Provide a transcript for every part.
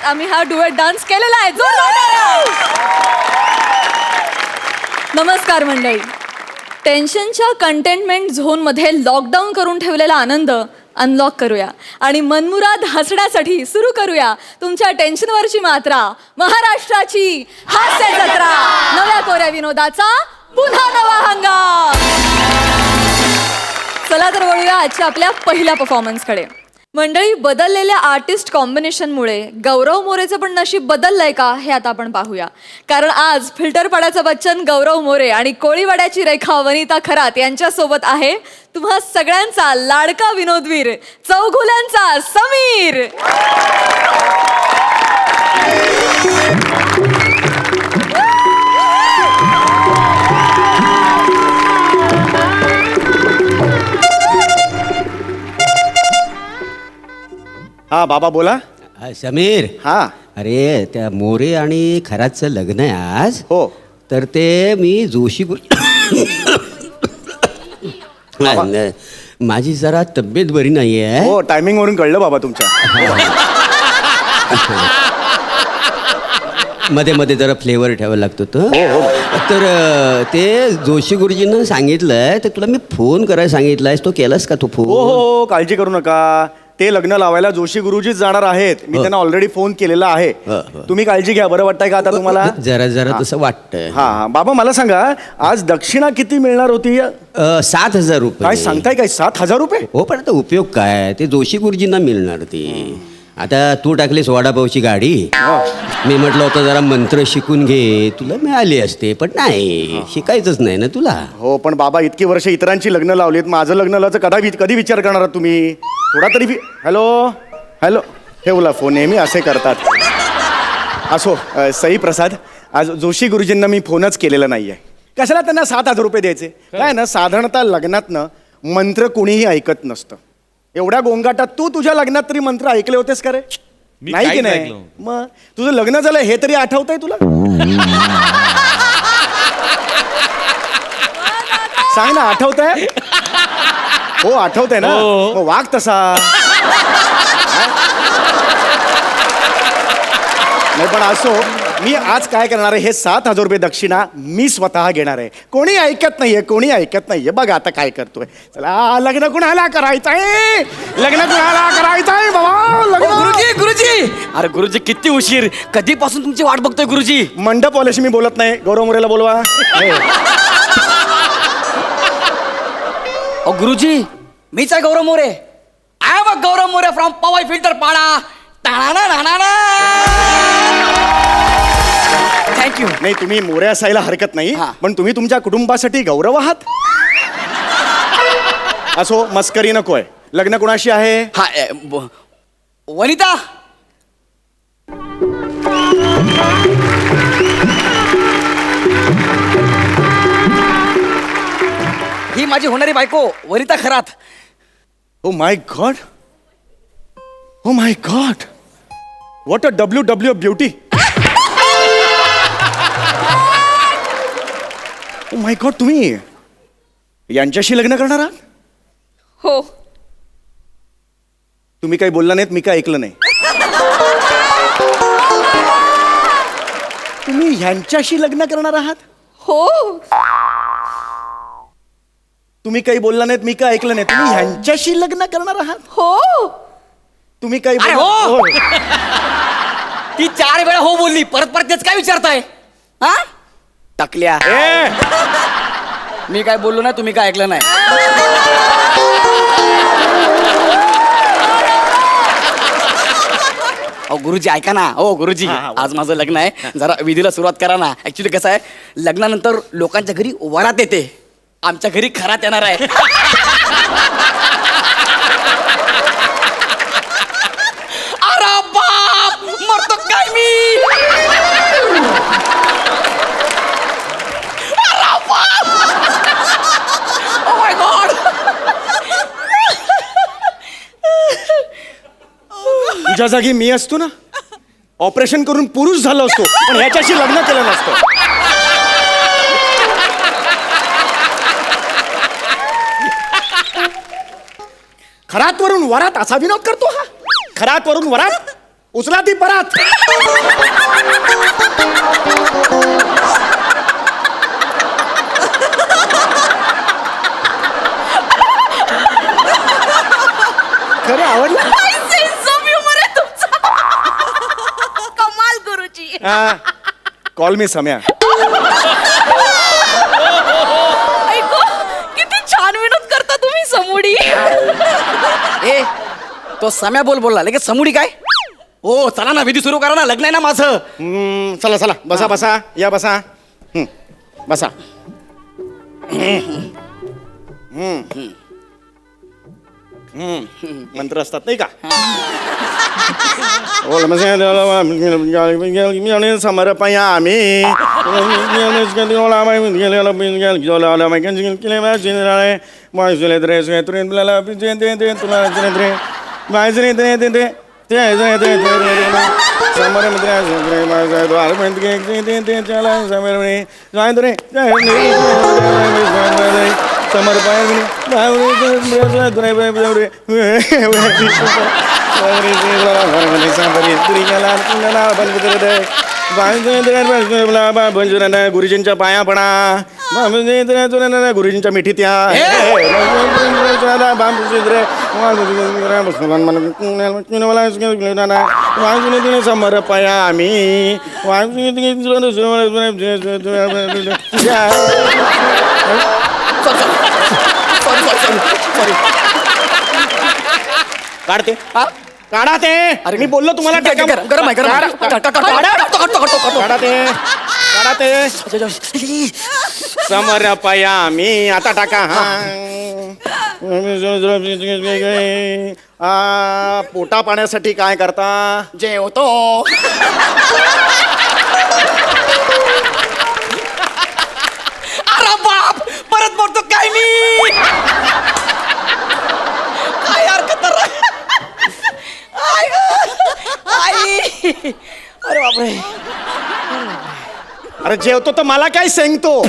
आम्ही हा duet dance केलेला आहे. जोरदार टाळ्या. नमस्कार मंडळी. टेन्शनच्या कंटेनमेंट झोनमध्ये लॉकडाऊन करून ठेवलेला आनंद अनलॉक करूया आणि मनमुराद हसण्यासाठी सुरू करूया तुमच्या टेन्शनवरची मात्रा. महाराष्ट्राची हास्य जत्रा, नव्या कोऱ्या विनोदाचा पुन्हा नवा हंगाम. चला तर वळूया आजच्या आपल्या पहिल्या परफॉर्मन्सकडे. मंडळी, बदललेल्या आर्टिस्ट कॉम्बिनेशनमुळे गौरव मोरेचं पण नशीब बदललंय का हे आता आपण पाहूया. कारण आज फिल्टर पाड्याचा बच्चन गौरव मोरे आणि कोळीवाड्याची रेखा वनिता खरात यांच्यासोबत आहे तुम्हा सगळ्यांचा लाडका विनोदवीर चौघुल्यांचा समीर. हा बाबा बोला. समीर. हा. अरे त्या मोरे आणि खराचं लग्न आहे आज. हो. तर ते मी जोशी माझी जरा तब्येत बरी नाही आहे. हो, टायमिंग वरून कळलं बाबा तुमच्या. मध्ये मध्ये जरा फ्लेवर ठेवायला लागतो तो. हो. तर ते जोशी गुरुजींना सांगितलंय तर तुला मी फोन करायला सांगितलायस. तो केलास का तो फोन? हो, काळजी करू नका. ते लग्न लावायला जोशी गुरुजीच जाणार आहेत. मी त्यांना ऑलरेडी फोन केलेला आहे. तुम्ही काळजी घ्या. बरं वाटतंय का आता तुम्हाला? जरा तसं वाटतंय. हा बाबा मला सांगा, आज दक्षिणा किती मिळणार होती? 7,000 रुपये. काय सांगताय? काय 7,000 रुपये? हो, पण आता उपयोग काय? ते जोशी गुरुजींना मिळणार ती. आता तू टाकलीस वडापावची गाडी. मी म्हटलं होतं जरा मंत्र शिकून घे, तुला मिळाली असते. पण नाही, शिकायचंच नाही ना तुला. हो, पण बाबा इतकी वर्ष इतरांची लग्न लावलीत, माझं लग्न लावायचं कधी विचार करणार आहात तुम्ही? थोडा तरी हॅलो ठेवला फोन. नेहमी असे करतात. असो, सई प्रसाद, आज जोशी गुरुजींना मी फोनच केलेला नाहीये. कशाला त्यांना 7,000 रुपये द्यायचे? काय ना, साधारणतः लग्नातनं मंत्र कोणीही ऐकत नसतं. एवढ्या गोंगाटात तू तुझ्या लग्नात तरी मंत्र ऐकले होतेस का रे? नाही की नाही? मग तुझं लग्न झालं हे तरी आठवतंय तुला? सांग ना, आठवतंय? हो, आठवतंय ना? मग वाग तसा. नाही पण असो, मी आज काय करणार आहे, हे 7,000 रुपये दक्षिणा मी स्वतः घेणार आहे. कोणी ऐकत नाहीये. बघा आता काय करतोय. चला, लग्न कुणाला करायचंय? बाबा? गुरुजी. अरे गुरुजी, किती उशीर. कधीपासून तुमची वाट बघतोय गुरुजी. मंडप वाल्याशी मी बोलत नाही. गौरव मोरेला बोलवा. गुरुजी, मीच आहे Gaurav More. I am Gaurav More from Powai Filter Pada. Thank you. नाही, तुम्ही मोरे असायला हरकत नाही, पण तुम्ही तुमच्या कुटुंबासाठी गौरव आहात. असो, मस्करी नकोय. लग्न कुणाशी आहे? हा, वनिता. ही माझी होणारी बायको Vanita Kharat. Oh my God, what a WW beauty. Oh my God, तुम्ही यांच्याशी लग्न करणार आहात? हो. तुम्ही काही बोलला नाहीत, मी काय ऐकलं नाही. तुम्ही ह्यांच्याशी लग्न करणार आहात? हो. तुम्ही काही बोलला नाहीत, मी काय ऐकलं नाही. तुम्ही ह्यांच्याशी लग्न करणार आहात? हो. तुम्ही काही अरे हो. ती 4 वेळा हो बोलली. परत तेच काय विचारताय? हा, टाकल्या. मी काय बोललो ना, तुम्ही काय ऐकलं नाही. अहो गुरुजी, ऐका ना. हो गुरुजी, आज माझं लग्न आहे. जरा विधीला सुरुवात करा ना. ऍक्च्युली कसं आहे, लग्नानंतर लोकांच्या घरी वरात येते. आमच्या घरी खरात येणार आहे. अरे बाप, मरतो काय मी. अरे बाप. Oh my God. तुझ्या जागी मी असतो ना, ऑपरेशन करून पुरुष झालो असतो, पण ह्याच्याशी लग्न केलं नसतं. खरातवरून वरात असा विनोद करतो हा. खरातवरून वरात. उचला ती परत. खरं आवडलं. कमाल गुरुजी. कॉल मी सम्या. ऐको, किती छान विनोद करता तुम्ही समुडी. ए तो सम्या बोलला लगेच समुडी काय. हो चला ना विधी सुरू करा ना, लग्न आहे ना माझं. चला चला बसा बसा या बसा. बसा. मंत्र असतात नाही का. समर्पयामी गुरुजींच्या पाया पडा. गुरुजींच्या मिठीत या. समर्पयामी. काढते काढा ते. अरे मी बोललो तुम्हाला गरम आहे गरम आहे. काढा ते काढा ते. समर्पयामी. आता टाका. पोटा पाण्यासाठी काय करता. जेवतो. अरे बाप परत बोलतो काय मी. काय यार खतरनाक. आई. अरे बापरे. अरे जेवतो तर मला काय सांगतो.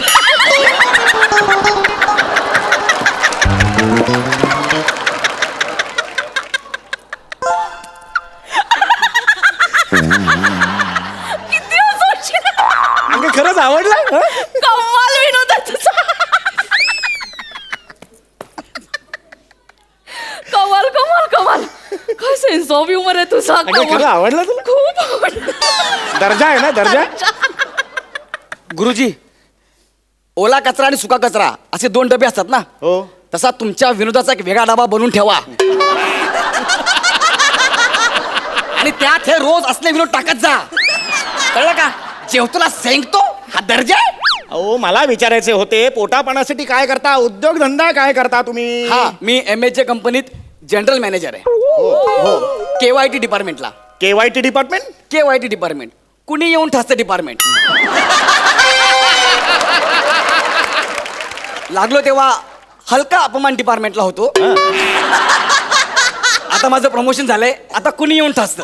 किती हसवशील. अगं खरंच आवडलं. कमाल विनोद आहे तुझा. कमाल कमाल कमाल. काय सेन्स ऑफ ह्युमर आहे तुझा. अगं खरं आवडलं तुला. खूप आवडलं. दर्जा आहे ना दर्जा. गुरुजी ओला कचरा आणि सुका कचरा असे 2 डबे असतात ना. हो. तसा तुमच्या विनोदाचा एक वेगळा डबा बनवून ठेवा. आणि त्यात हे रोज असले विनोद टाकत जा. कळलं का. जेवतोला सेंकतो हा दर्जा आहे. अहो मला विचारायचे होते पोटा पाण्यासाठी काय करता. उद्योगधंदा काय करता तुम्ही. हा मी MHJ कंपनीत जनरल मॅनेजर आहे. KYT डिपार्टमेंटला. KYT department. KYT डिपार्टमेंट कुणी येऊन ठसतं डिपार्टमेंट. लागलो तेव्हा हलका अपमान डिपार्टमेंटला होतो. आता माझं प्रमोशन झालंय. आता कुणी येऊन ठसतं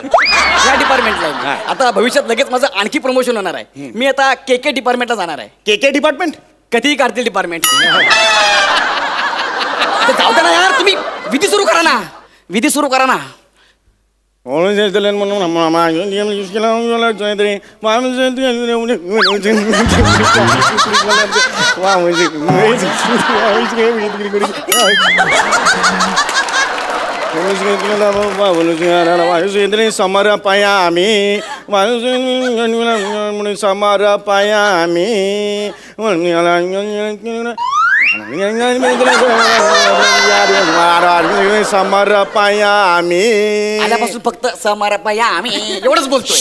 या डिपार्टमेंटला आहे मी. आता भविष्यात लगेच माझं आणखी प्रमोशन होणार आहे. मी आता KK डिपार्टमेंटला जाणार आहे. KK department. कधीही काढतील डिपार्टमेंट. जाऊ दे ना यार तुम्ही विधी सुरू करा ना. विधी सुरू करा ना. समर्पयामी. समर्पयामी. समर्पयामी. आल्यापासून फक्त समर्पया आम्ही एवढंच बोलतोय.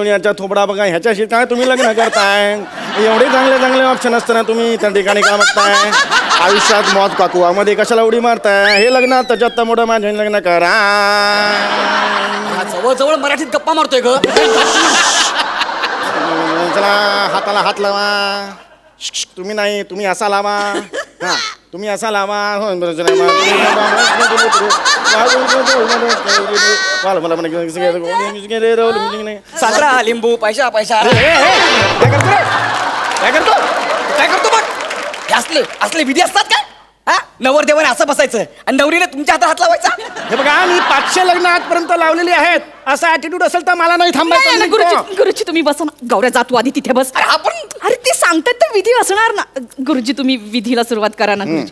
याचा थोपडा बघा. ह्याच्याशी काय तुम्ही लग्न करताय. एवढे चांगले चांगले ऑप्शन असताना तुम्ही त्या ठिकाणी काय बघताय. आयुष्यात मौत काकुवामध्ये कशाला उडी मारताय. हे लग्न त्याच्यात मोठं माझ्या लग्न करा. जवळ मराठीत गप्पा मारतोय ग. चला हाताला हात लावा. तुम्ही नाही तुम्ही असा लावा. हा तुम्ही असा लावा. साजरा लिंबू पैसा पैसा. काय करतो काय करतो बघ. हे असले असले विधी असतात काय. हा नवरदेवाने असं बसायचं आणि नवरीने तुमच्या हातात हात लावायचा. हे बघा मी 500 लग्न आजपर्यंत लावलेली आहेत. असा ऍटिट्यूड असेल तर मला नाही नाही, थांबायचं. नाही, गुरुजी गुरुजी तुम्ही बसा ना. गौऱ्या जा तू आधी तिथे बस. अरे आपण अरे ते सांगतात तर विधी असणार ना. गुरुजी तुम्ही विधीला सुरुवात करा ना गुरुजी.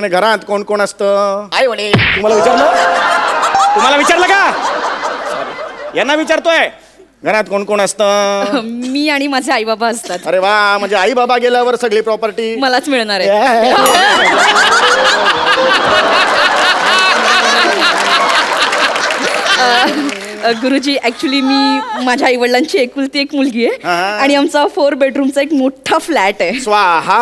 घरात कोण कोण असतं आई वडील. तुम्हाला विचारलं का? यांना विचारतोय घरात कोण कोण असतं. मी आणि माझे आई बाबा असतात. अरे वा, म्हणजे आई बाबा गेल्यावर सगळी प्रॉपर्टी मलाच मिळणार आहे. गुरुजी ऍक्च्युली मी माझ्या आई वडिलांची एकुलती एक मुलगी आहे हा. आणि आमचा 4 बेडरूमचा एक मोठा फ्लॅट आहे. स्वाहा.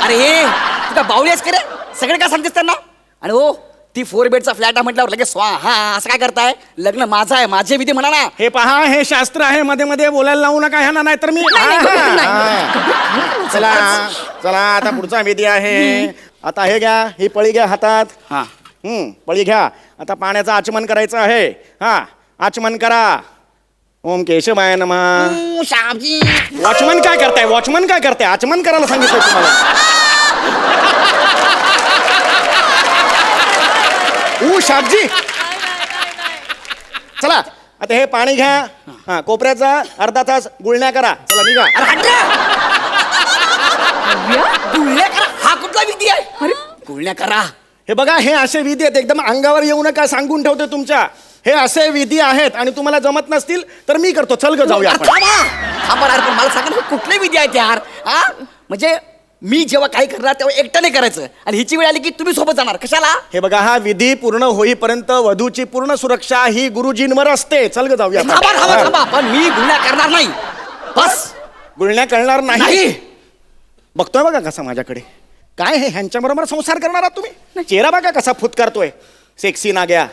अरे हे तू काय बावळी आहेस का रे? सगळे काय सांगतेस त्यांना? आणि हो ती 4 बेडचा फ्लॅट आहे म्हटल्यावर लगेच स्वाहा असं काय करताय? लग्न माझं आहे, माझे विधी म्हणा ना. हे पहा, हे शास्त्र आहे, मध्ये मध्ये बोलायला लावू नका ह्यांना, नाहीतर मी चला चला आता पुढचा विधी आहे. आता हे घ्या, ही पळी घ्या हातात. हा. पळी घ्या. आता पाण्याचं आचमन करायचं आहे. हा, आचमन करा. ओम केशवाय नमः. श्यामजी. वॉचमन काय करताय? वॉचमन काय करताय? आचमन करायला सांगितलं तुम्हाला. शाबजी चला आता हे पाणी घ्या. हा, कोपऱ्याचा अर्धा तास गुळण्या करा. चला निघा. अरे हट रे. गुळण्या करा हा कुठला विधी आहे? अरे गुळण्या करा. हे बघा, हे असे विधी आहेत, एकदम अंगावर येऊ नका, सांगून ठेवते तुमच्या. हे असे विधी आहेत आणि तुम्हाला जमत नसतील तर मी करतो. चल ग जाऊया आपण. थांबा यार, पण मला सांगा ना, हे कुठले विधी आहेत यार? हा म्हणजे मी जेव्हा काही करणार तेव्हा एकट्याने करायचं आणि हिची वेळ आली की तुम्ही सोबत जाणार. कशाला? हे बघा, हा विधी पूर्ण होईपर्यंत वधूची पूर्ण सुरक्षा ही गुरुजींवर असते. चल ग जाऊया आपण. थांबा थांबा थांबा, पण मी गुन्हा करणार नाही. बस. गुळण्या करणार नाही. नाही. बघतोय बघा कसा माझ्याकडे. काय हे ह्यांच्या बरोबर संसार करणार आहात तुम्ही? चेहरा बघा कसा फुतकारतोय. सेक्सी नाग्या.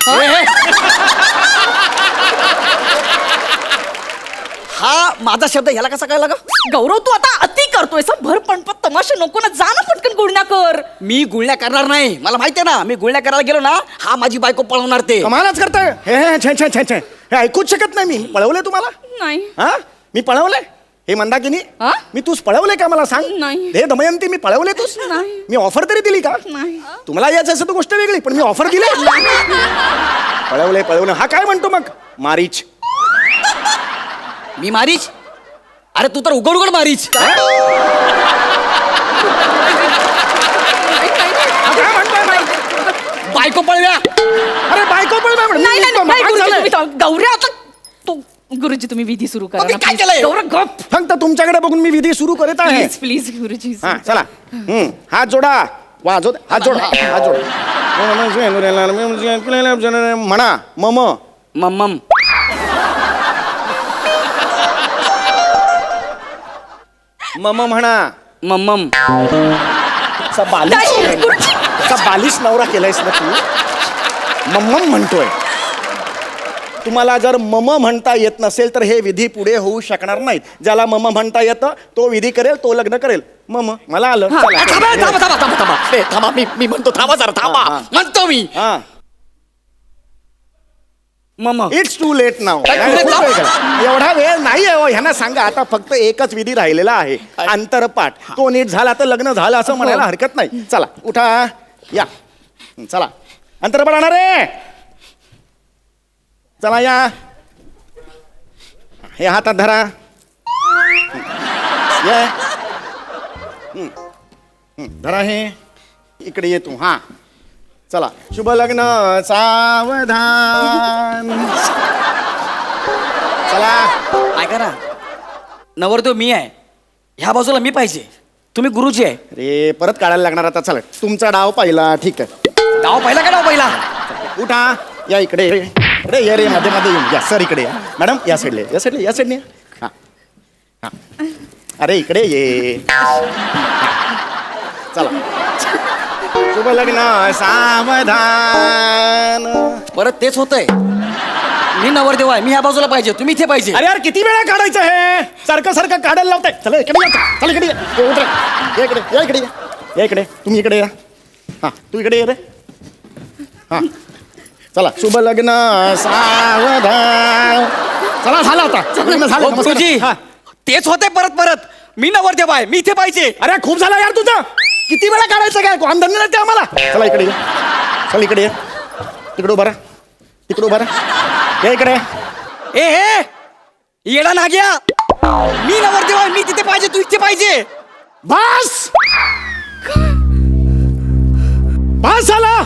हा माझा शब्द ह्याला कसा कळला का? गौरव तू आता अति करतोय. भर पणपत तमाशा नको ना. जा ना पटकन गुळण्या कर. मी गुळण्या करणार नाही. मला माहितीये ना, मी गुळण्या करायला गेलो ना, हा माझी बायको पळवणार ते. कमालच करताय. हे छे छे छे छे, हे ऐकूच शकत नाही मी. पळवलंय तुम्हाला? नाही. हा, मी पळवलंय? हे मंदाकिनी, हा? मी तूच पळवलंय का मला सांग? नाही. हे दमयंती, मी पळवले तूच? नाही. मी ऑफर तरी दिली का? नाही. तुम्हाला यायचं असं तर गोष्ट वेगळी, पण मी ऑफर दिली. पळवलंय पळवलं. हा काय म्हणतो मग? मारीच. मी मारीच? अरे तू तर उघड उघड मारीच. हा काय म्हणतोय मग? बायको पळव्या. अरे बायको पळवलं म्हणे. नाही नाही मग नाही, काय गुरुजी झालंय? तुम्ही गौऱ्या आता तू गुरुजी तुम्ही विधी सुरू करा मग मी ना, काय please. केलंय? गौरव गप. फक्त तुमच्याकडे बघून मी विधी सुरू करत आहे. प्लीज प्लीज गुरुजी. हा चला. हात जोडा. वाजव. हात जोडा. हात जोडा. म्हणा मम. मम्मम. मम म्हणा. मम्मम. असा बालिश नवरा केलायस ना तू. मम्मम म्हणतोय. तुम्हाला जर मम म्हणता येत नसेल तर हे विधी पुढे होऊ शकणार नाहीत. ज्याला मम म्हणता येतं तो विधी करेल, तो लग्न करेल. मम मला आलं. चला. थांबा थांबा थांबा थांबा थांबा. ए, थांबा मी म्हणतो. थांबा जरा थांबा. हा, हा. म्हणतो मी. हा, मम्म. इट्स टू लेट नाव. काय too late now? एवढा वेळ नाही आहे हो. ह्यांना सांगा आता फक्त एकच विधी राहिलेला आहे, आंतरपाठ. तो नीट झाला तर लग्न झालं असं म्हणायला हरकत नाही. चला उठा या. चला अंतरपाठ आणा रे. चला या. हे हातात धरा. ये. धरा हे. इकडे ये तू. हा चला. शुभ लग्न सावधान. चला. ऐका ना, नवरदेव मी आहे, ह्या बाजूला मी पाहिजे, तुम्ही गुरुजी आहे. रे परत काढायला लागणार आता. चला तुमचा डाव पहिला. ठीक आहे. डाव पहिला का डाव पहिला? उठा. या इकडे. इकडे ये रे. मध्ये मध्ये येऊन या. सर इकडे या. मॅडम या साईडले. या साईडले. या साईडने. हा हा. अरे इकडे ये. चला. शुभ लग्न सावधान. परत तेच होतंय. मी नवरदेव आहे, मी ह्या बाजूला पाहिजे, तुम्ही इथे पाहिजे. अरे यार किती वेळा काढायचं हे? सारखं सारखं काढायला लावताय. चला इकडे या. चला इकडे या. हे उठ रे. या इकडे. या इकडे. या इकडे. तुम्ही इकडे या. हा तू इकडे ये रे. हा चला. शुभ लग्न सावधान. चला झालं आता. लग्न झालं. हो, गुरुजी. हा. तेच होते परत परत. मी नवरदेव आहे, मी इथे पाहिजे. अरे खूप झालं यार तुझं. किती वेळा काढायचं काय? आमदार नाही ते आम्हाला. चला इकडे ये. चल इकडे ये. तिकडे उभा राहा. तिकडे उभा राहा. या इकडे. ए हे येडा नाग्या, मी नवरदेव आहे, मी तिथे पाहिजे, तू इथे पाहिजे. बस बस झाला.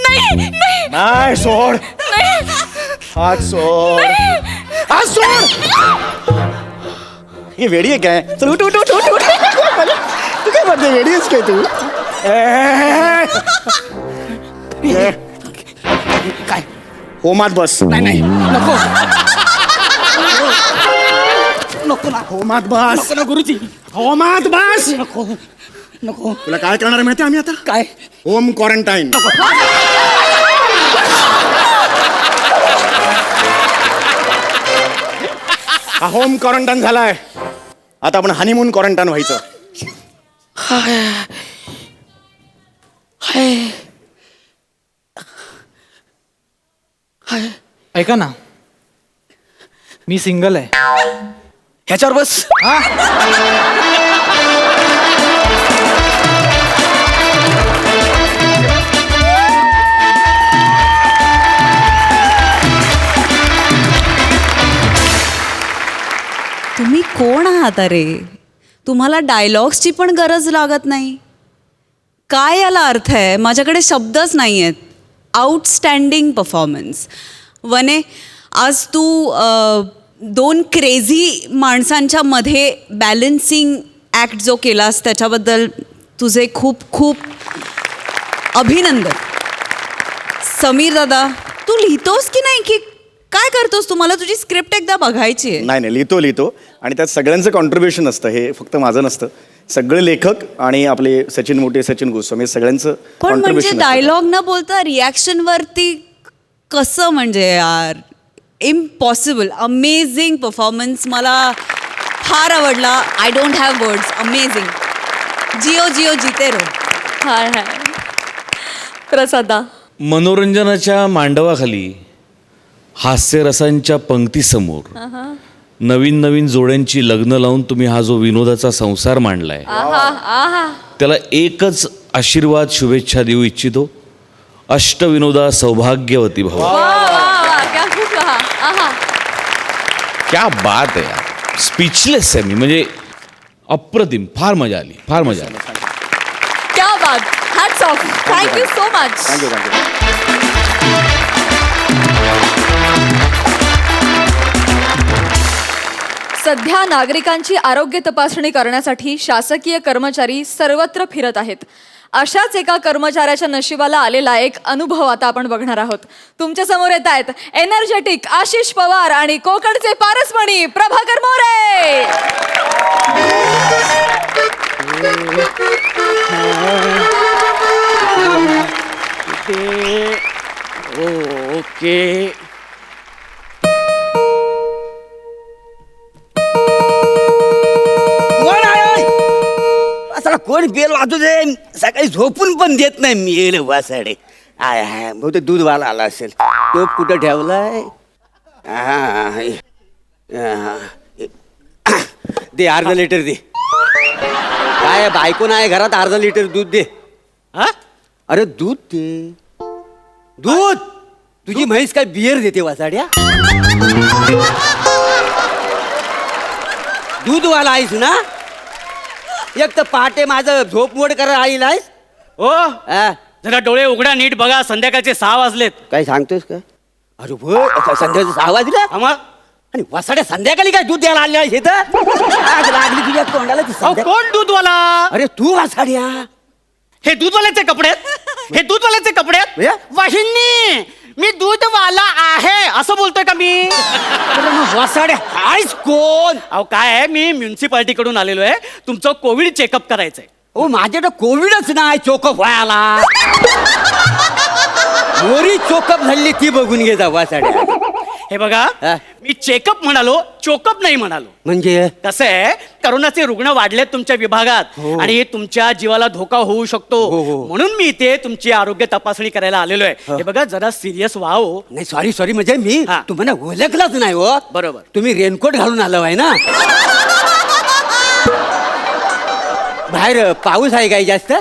नाही नाही नाही सोड. हात सोड. हात सोड. हे वेडी आहे काय? चल उठ उठ उठ उठ उठ. तू काय म्हणते? वेडी आहेस काय तू? काय? होमात बस. नाही नाही नको नको ना, होमात बस. नको ना गुरुजी, होमात बस. नको नको. तुला काय करणार आहे माहिती आम्ही आता? काय? Home quarantine. हा होम क्वारंटाईन झालाय. आता आपण हनीमून क्वारंटाईन व्हायचं. ऐका ना, मी सिंगल आहे. ह्याच्यावर बस. तुम्ही कोण आहात अरे? तुम्हाला डायलॉग्सची पण गरज लागत नाही. काय याला अर्थ आहे? माझ्याकडे शब्दच नाही आहेत. Outstanding performance. वने, आज तू 2 क्रेझी माणसांच्या मध्ये बॅलन्सिंग ॲक्ट जो केलास त्याच्याबद्दल तुझे खूप खूप अभिनंदन. समीर दादा, तू लिहितोस की नाही, की काय करतोस? तुम्हाला तुझी स्क्रिप्ट एकदा बघायची आहे. नाही लिहितो आणि त्यात सगळ्यांचं कॉन्ट्रीब्युशन असतं. हे फक्त माझं नसतं. सगळे लेखक आणि आपले सचिन मोठे, सचिन गोस्वामी सगळ्यांचं पण म्हणजे contribution असतं. डायलॉग न बोलता रिॲक्शन वरती कसं? म्हणजे यार, इम्पॉसिबल. Amazing performance. मला फार आवडला. I don't have words. Amazing. Jio Jio जिते रो. हाय हाय. प्रसादा. मनोरंजनाच्या मांडवाखाली हास्यरसांच्या पंक्तीसमोर नवीन नवीन जोड्यांची लग्न लावून तुम्ही हा जो विनोदाचा संसार मांडलाय, त्याला एकच आशीर्वाद, शुभेच्छा देऊ इच्छितो. अष्टविनोदा सौभाग्यवती भाऊ. क्या बात आहे. स्पीचलेस आहे मी. म्हणजे अप्रतिम. फार मजा आली. फार मजा आली. क्या बात. Hats off. Thank you so much. Thank you. सध्या नागरिकांची आरोग्य तपासणी करण्यासाठी शासकीय कर्मचारी सर्वत्र फिरत आहेत. अशाच एका कर्मचाऱ्याच्या नशिबाला आलेला एक अनुभव आता आपण बघणार आहोत. तुमच्या समोर येत आहेत एनर्जेटिक आशिष पवार आणि कोकणचे पारसमणी प्रभाकर मोरे. ओके. कोण आहे? असं कोण बेल वाजू दे. सकाळी झोपून पण देत नाही मी. येईल वासाडे. आय हाय, बहुतेक दूधवाला आला असेल. टोप कुठं ठेवलाय? दे अर्धा लिटर दे. काय बायको नाही घरात? अर्धा लिटर दूध दे. हा? अरे दूध दे. दूध. तुझी म्हैस काय बियर देते वासाड्या? दूधवाला आहेस ना? एक तर पहाटे माझं झोप मोड करायला आईलायस. ओ जरा डोळे उघडा, नीट बघा. संध्याकाळचे 6 वाजलेत. काय सांगतोस का? अरे होय, संध्याकाळी 6 वाजले. आणि वसाड्या संध्याकाळी काय दूध द्यायला आले आहे आज लागली तुझ्या तोंडाला ती अहो, संध्या- कोण दूधवाला? अरे तू वसाड्या. हे दूधवाल्याचे कपडे आहेत? हे दूधवाल्याचे कपडे म्हणजे? आहेत? वाहिनी, मी दूधवाला आहे असं बोलतोय का मी? अरे मग वसाड्या हायच कोण? अहो काय आहे, मी म्युन्सिपाल्टी कडून आलेलो आहे. तुमचं कोविड चेकअप करायचंय. ओ माझ्याकडे कोविडच नाही. चोकअप व्हायला मोरी चोकअप झाली ती बघून घे जा वसाड्या. हे बघा हा. मी चेकअप म्हणालो चोकअप नाही म्हणालो. म्हणजे कसं आहे करोनाचे रुग्ण वाढलेत तुमच्या विभागात आणि तुमच्या जीवाला धोका होऊ शकतो म्हणून मी इथे तुमची आरोग्य तपासणी करायला आलेलो आहे. हे बघा जरा सिरियस व्हा हो. नाही सॉरी म्हणजे मी हा. तुम्हाला ओळखलाच नाही हो. बरोबर. तुम्ही रेनकोट घालून आलो आहे ना. बाहेर पाऊस आहे काही जास्त.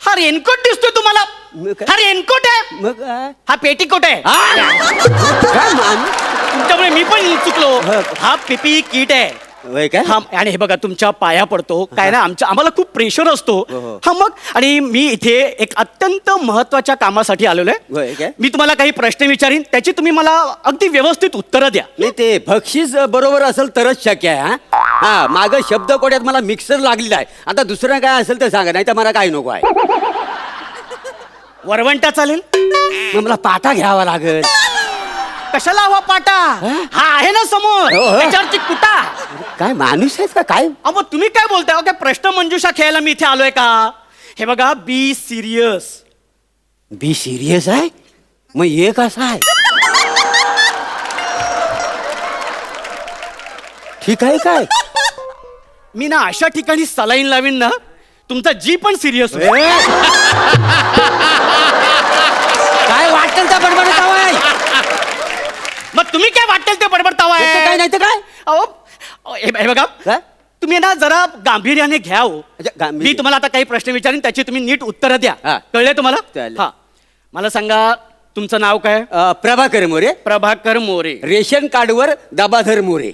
हा रेनकोट दिसतोय तुम्हाला. मग काय? हा रेनकोट आहे. मग काय? हा पेटीकोट आहे. काय तुमच्यामुळे मी पण चुकलो. हा. हा पीपी किट आहे. होय काय? हा आणि हे बघा तुमच्या पाया पडतो काय ना आम्हाला खूप प्रेशर असतो. हो. हा मग आणि मी इथे एक अत्यंत महत्वाच्या कामासाठी आलेलो होय आहे. काय? मी तुम्हाला काही प्रश्न विचारीन त्याची तुम्ही मला अगदी व्यवस्थित उत्तरं द्या. नाही ते बक्षीस बरोबर असेल तरच शक्य आहे. हा माग शब्द कोड्यात मला मिक्सर लागलेला आहे. आता दुसरं काय असेल तर सांगा नाही तर मला काय नको आहे. वरवंटा चालेल. मग मला पाटा घ्यावा लागेल. कशाला हवा पाटा. हा आहे ना समोर हो, हो. त्याच्यावरती कुटा. काय माणूस आहेस का काय? अहो तुम्ही काय बोलताय. काय प्रश्न मंजुषा खेळायला मी इथे आलोय का. हे बघा बी सिरियस. बी सिरियस आहे. मग हे कसं आहे. ठीक आहे काय. मी ना अशा ठिकाणी सलाईन लावीन ना तुमचा जी पण सिरियस होईल. काय वाटेल त्या बडबडत आहे. मग तुम्ही काय वाटेल ते बडबडतावा काय नाही तर काय. अहो हे बघा काय? तुम्ही ना जरा गांभीर्याने घ्या हो. अच्छा, गांभीर्य. मी तुम्हाला आता काही प्रश्न विचारीन त्याची तुम्ही नीट उत्तरं द्या. हा. कळले तुम्हाला. चालेल. हा मला सांगा तुमचं नाव काय. प्रभाकर मोरे. प्रभाकर मोरे. रेशन कार्डवर दाबाधर मोरे.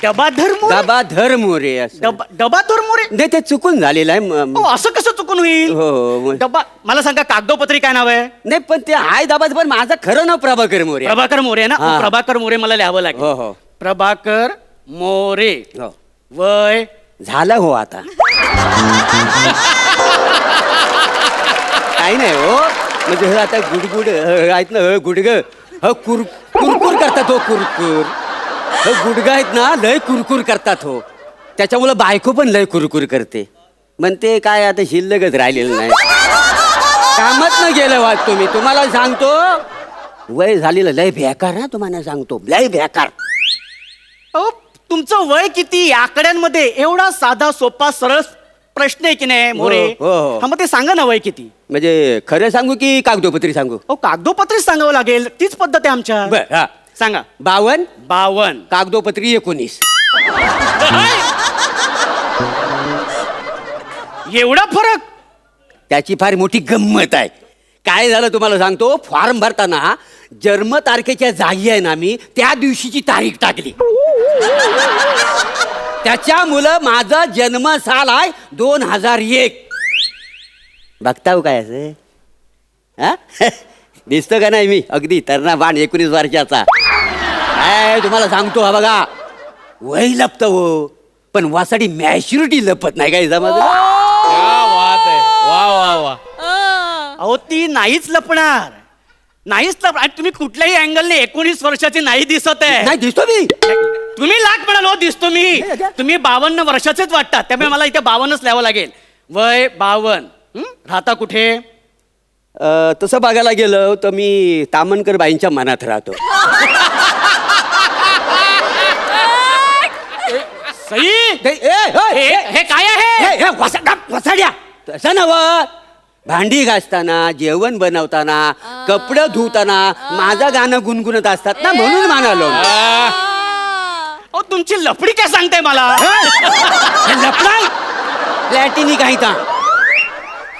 डबाधर मोरे. दाबाधर मोरे असं. डबाधर मोरे. नाही ते चुकून झालेलं आहे. अहो, असं कसं चुकून होईल. हो, मग. डबा मला सांगा कागदोपत्री काय नाव आहे. नाही पण ते हाय दाबाद पण माझं खरं नाव प्रभाकर मोरे. प्रभाकर मोरे आहे ना. हा. प्रभाकर मोरे मला लिहावं हो लागेल. हो प्रभाकर मोरे. हो. वय झालं हो आता. काही नाही हो म्हणजे हे आता गुडगुड आहेत ना गुडग कुरकुर करतात हो कुरकुर. गुडगा आहेत ना लय कुरकुर करतात हो. त्याच्यामुळं बायको पण लय कुरकुर करते. म्हणते काय आता शिल्लकच राहिलेलं नाही. कामच न गेलं वाटतो मी तुम्हाला सांगतो. वय झालेलं लय बेकार ना तुम्हाला सांगतो लय बेकार. अहो, तुमचं वय किती आकड्यांमध्ये एवढा साधा सोपा सरळ प्रश्न आहे की नाही मोरे. हो, हो. हा मग ते सांगा ना वय किती. म्हणजे खरं सांगू की कागदोपत्री सांगू. अहो कागदोपत्रीच सांगावं लागेल तीच पद्धत आहे आमच्या. बर हा सांगा. 52 52 कागदोपत्री 19. एवढा फरक. त्याची फार मोठी गंमत आहे. काय झालं तुम्हाला सांगतो. फॉर्म भरताना जन्म तारखेच्या जागी आहे ना मी त्या दिवशीची तारीख टाकली. त्याच्यामुळं माझा जन्म साल आहे 2001. बघताव काय असं हा? दिसतो का नाही मी अगदी तरणा बाण 19 वर्षाचा. काय तुम्हाला सांगतो हा बघा वय लपत हो पण वासाठी मॅच्युरिटी लपत नाही काय समजलं. वा वा वा. अहो ती नाहीच लपणार. नाहीच लपणार. आणि तुम्ही कुठल्याही अँगलने 19 वर्षाची नाही दिसत आहे. नाही दिसतो मी. तुम्ही लाख म्हणाल हो दिसतो मी. तुम्ही 52 वर्षाचेच वाटतात त्यामुळे मला इथे 52च लिहावं लागेल. वय 52. राहता कुठे. तसं बघायला गेलं तर मी तामणकर बाईंच्या मनात राहतो. सई हे हे काय आहे. वसाड्या तसं नव. भांडी घासताना जेवण बनवताना कपडे धुताना माझं गाणं गुणगुणत असतात ना म्हणून म्हणालो. अहो तुमची लफडी काय सांगताय मला. प्लॅटिनिक आहे का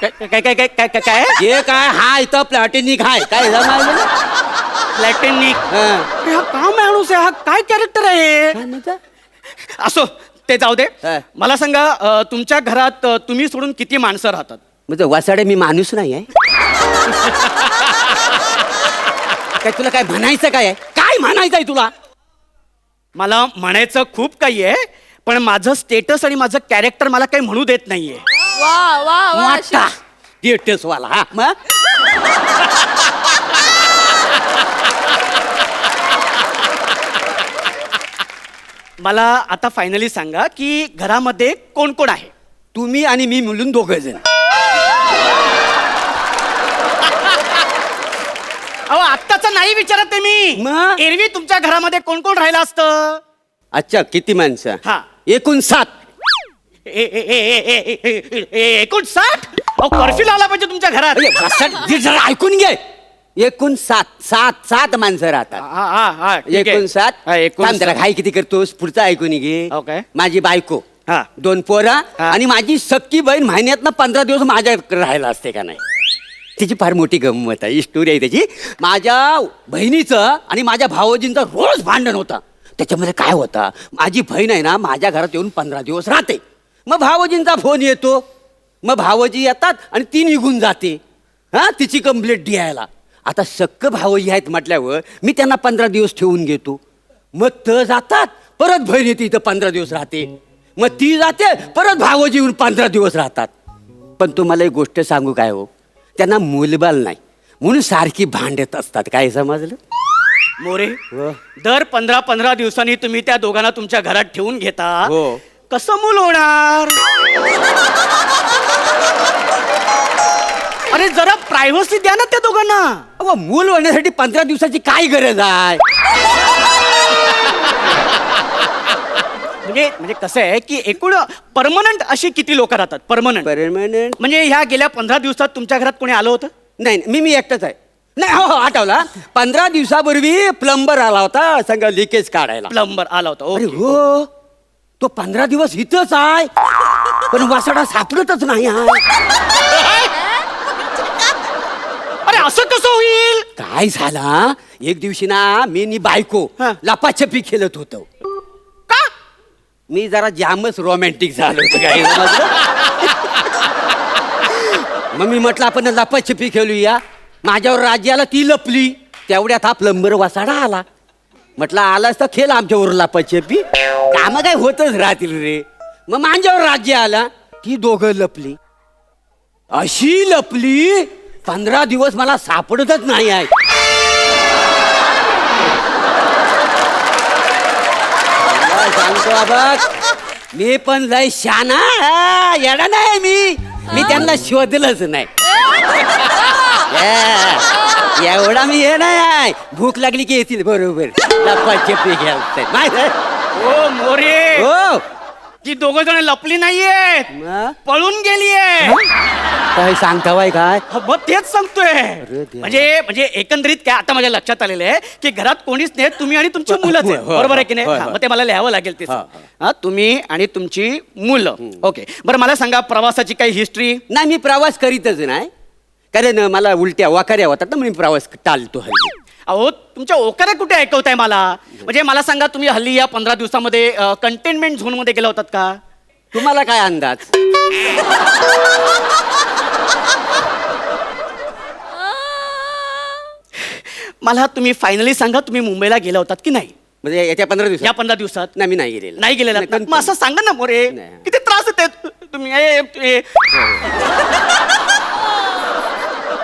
काय काय काय काय काय हे काय हा इथं प्लॅटिनिक आहे काय समजलं? प्लॅटिनिक. हा. हा का माणूस आहे. हा काय कॅरेक्टर आहे. काय म्हणता? असो ते जाऊ दे. हा. मला सांगा तुमच्या घरात तुम्ही सोडून किती माणसं राहतात. म्हणजे वसाडे मी माणूस नाही आहे. काय तुला काय म्हणायचं काय आहे. काय म्हणायचं आहे तुला. मला म्हणायचं खूप काही आहे पण माझं स्टेटस आणि माझं कॅरेक्टर मला काही म्हणू देत नाहीये. वा वा वा मोठा थिएटर्स वाला हा मग मला आता फायनली सांगा की घरामध्ये कोण कोण आहे. तुम्ही आणि मी मिळून 2 जण. अहो आत्ताच नाही विचारत आहे मी. मग? एरवी तुमच्या घरामध्ये कोण कोण राहिलं असतं? अच्छा किती माणसं? हा. एकूण 7. एकूण 60? अहो कर्फ्यू लावला पाहिजे तुमच्या घरात. जरा ऐकून घे. एकूण 7 माणसं राहतात. हा, हा, हा, ठीक आहे. एकूण 7. हा, एकूण थांब जरा, 7. घाई किती करतोस? पुढचं ऐकून घे. Okay. माझी बायको, हा. 2 पोरं हा. आणि माझी सक्की बहीण महिन्यातनं 15 दिवस माझ्याकडे राहायला असते का नाही. तिची फार मोठी गंमत आहे, स्टोरी आहे त्याची. माझ्या बहिणीचं आणि माझ्या भावजींचं रोज भांडण होतं. त्याच्यामध्ये काय होतं, माझी बहीण आहे ना माझ्या घरात येऊन 15 दिवस राहते. मग भावजींचा फोन येतो, मग भावजी येतात आणि ती निघून जाते. हा, तिची कंप्लेंट द्यायला. आता सक्क भावजी आहेत म्हटल्यावर मी त्यांना 15 दिवस ठेवून घेतो. मग तर जातात, परत बहीण येते इथं 15 दिवस राहते. मग ती जाते, परत भावजी येऊन 15 दिवस राहतात. पण तुम्हाला एक गोष्ट सांगू काय हो, त्यांना मुलबाल नाही म्हणून सारखी भांडत असतात. काय समजलं? मोरे, दर 15 दिवसांनी तुम्ही त्या दोघांना तुमच्या घरात ठेवून घेता. हो. कसं मूल होणार? अरे जरा प्रायव्हसी द्या ना त्या दोघांना. अहो, मूल होण्यासाठी 15 दिवसाची काय गरज आहे? म्हणजे कसं आहे की एकूण परमनंट अशी किती लोक राहतात? परमनंट परमनंट म्हणजे ह्या गेल्या 15 दिवसात तुमच्या घरात कोणी आलं होतं? नाही, मी एकटाच आहे. नाही, हो आठवला. 15 दिवसापूर्वी प्लंबर आला होता सांगा लिकेज काढायला. प्लंबर आला होता. अरे ओके. हो, तो 15 दिवस इथंच आहे पण वासाडा सापडतच नाही आहे. अरे असं कसं होईल? काय झाला, एक दिवशी ना मी नी बायको हा. लपाछपी खेळत होतो. का? मी जरा जामच रोमॅन्टिक झालो होतो. काय समजलं? मग मी म्हटलं आपण लपाछपी खेळूया. माझ्यावर राज्याला ती लपली, तेवढ्यात हा प्लंबर वासाडा आला. म्हटलं आलास तर खेळ आमच्यावर लपाछपी, कामं काय होतच राहतील रे. मग माझ्यावर राज्य आला, ती दोघं लपली. अशी लपली 15 दिवस मला सापडतच नाही आहे. तुला सांगतो बघ, मी पण लय शाना येडा नाही. मी त्यांना शोधलंच नाही. एवढा मी हे नाही आहे. भूक लागली की येतील बरोबर लपाछपी घ्यायला माहिती आहे? ओ मोरे, हो. ती दोघ जण लपली नाहीयेत, मग? पळून गेलीये. काय सांगतावाय काय? मग तेच सांगतोय. देवा. म्हणजे एकंदरीत काय आता माझ्या लक्षात आलेलं आहे की घरात कोणीच नाही, तुम्ही आणि तुमची मुलंच आहे. होय, बरोबर आहे की नाही? होय, हा, होय. मग ते मला लिहावं लागेल ते. हा, हा, तुम्ही आणि तुमची मुलं. ओके, बरं मला सांगा प्रवासाची काही हिस्ट्री? नाही, मी प्रवास करीतच नाही, कारण मला उलट्या वाकाऱ्या होतात ना, म्हणून मी प्रवास टाळतो हल्ली. अहो तुमच्या ओकाऱ्या कुठे ऐकवताय मला? म्हणजे मला सांगा तुम्ही हल्ली या 15 दिवसामध्ये कंटेनमेंट झोन मध्ये गेला होतात का? तुम्हाला काय अंदाज? मला तुम्ही फायनली सांगा, तुम्ही मुंबईला गेला होतात की नाही म्हणजे याच्या 15 दिवस या 15 दिवसात? नाही, मी नाही गेलेलो. नाही गेलेला. नाही, मग असं सांगा ना मोरे, नाही. किती त्रास देते तुम्ही.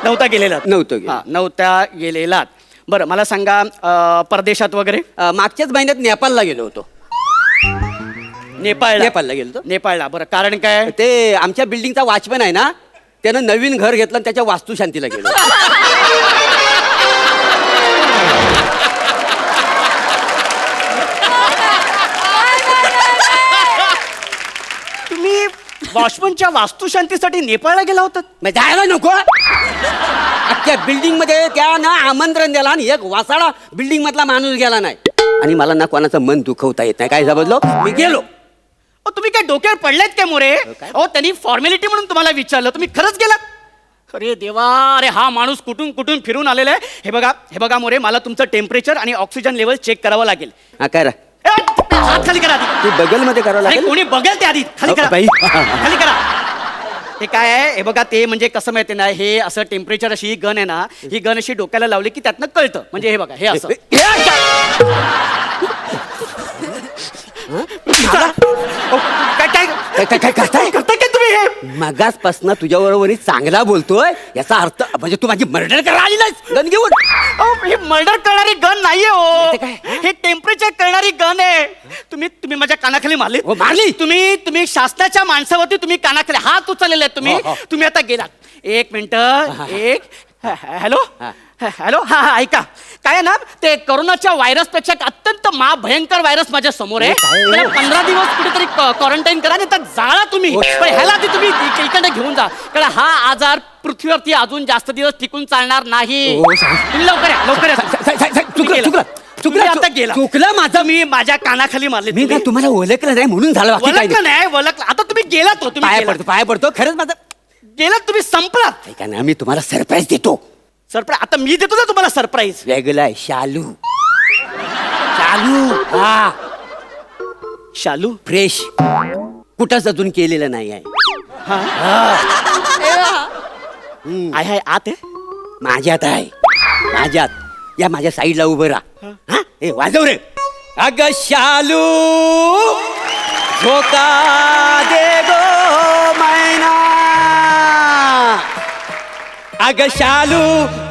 नव्हता गेलेलात? नव्हतो गेलो. हा, नव्हत्या गेलेलात. बरं मला सांगा परदेशात वगैरे? मागच्याच महिन्यात नेपाळला गेलो होतो. नेपाळला गेलो होतो. नेपाळला. बरं कारण काय? ते आमच्या बिल्डिंगचा वॉचमॅन आहे ना, त्यानं नवीन घर घेतलं आणि त्याच्या वास्तुशांतीला गेलो. तुम्ही वॉचमनच्या वास्तुशांतीसाठी नेपाळला गेला होतात? मग जायला नको? अख्ख्या बिल्डिंग मध्ये त्या ना आमंत्रण द्याला आणि एक वासाडा बिल्डिंग मधला माणूस गेला नाही. आणि मला ना कोणाचं मन दुखवता येत नाही. काय समजलो? मी गेलो. अहो, तुम्ही काय डोक्यावर पडलेत काय मोरे? अहो त्यांनी फॉर्मॅलिटी म्हणून तुम्हाला विचारलं, तुम्ही खरंच गेलात? अरे देवा, अरे हा माणूस कुठून कुठून फिरून आलेला आहे. हे बघा मोरे, मला तुमचं टेम्परेचर आणि ऑक्सिजन लेवल चेक करावं लागेल. हा करा. हात खाली करा आधी. ती बगल मध्ये करावं अरे लागेल. कोणी बघेल ते आधी. खाली करा बाई. खाली करा. हे काय आहे, हे बघा ते म्हणजे कसं माहिती ना, हे असं टेम्परेचर अशी ही गन आहे ना, ही गन अशी डोक्याला लावली की त्यातनं कळतं. म्हणजे हे बघा, हे असं. काय करताय काय तुम्ही हे? मगासपासून तुझ्याबरोबर चांगला बोलतोय, याचा अर्थ म्हणजे तू माझी मर्डर करायला आली नाहीस गन घेऊन? अहो, ही मर्डर करणारी गन नाहीये हो, ते काय? हे टेम्परेचर करणारी गन आहे. तुम्ही तुम्ही माझ्या कानाखाली मारली हो, मारली. तुम्ही शासनाच्या माणसावरती तुम्ही कानाखाली हात उचललेले आहेत तुम्ही. हो, हो. तुम्ही आता गेलात. एक मिनिट हॅलो हॅलो हा हा ऐका काय आहे ना ते कोरोनाच्या व्हायरसपेक्षा अत्यंत महाभयंकर व्हायरस माझ्या समोर आहे. काय? त्याला 15 दिवस कुठेतरी क्वारंटाईन करा नाही तर जाळा तुम्ही. पण ह्याला आधी तुम्ही इकडे घेऊन जा कारण हा आजार पृथ्वीवरती अजून जास्त दिवस टिकून चालणार नाही. हो, सांग. तुम्ही लवकर या लवकर या. तुम्ही गेला. तुम्ही आता गेला. चुकलं माझं. मी माझ्या कानाखाली मारले. मी काय तुम्हाला ओळखलं नाही म्हणून झालं बाकी काही वळखलं नाही वळखलं. आता तुम्ही गेलात हो, तुम्ही पाया गेलात. पडतो पाया पडतो खरंच माझं. गेलात तुम्ही संपलात. ऐका ना मी तुम्हाला सरप्राईज देतो. सरप्राईज आता मी देतो ना तुम्हाला सरप्राईज. वेगळं आहे शालू. शालू हा शालू फ्रेश कुठंच अजून केलेलं नाही आहे. आहे आहे आत आहे. माझ्यात आहे माझ्यात. या माझ्या साईडला उभं राहा. हा ए वाजव रे. अग शालू झोका दे गो मैना. अग शालू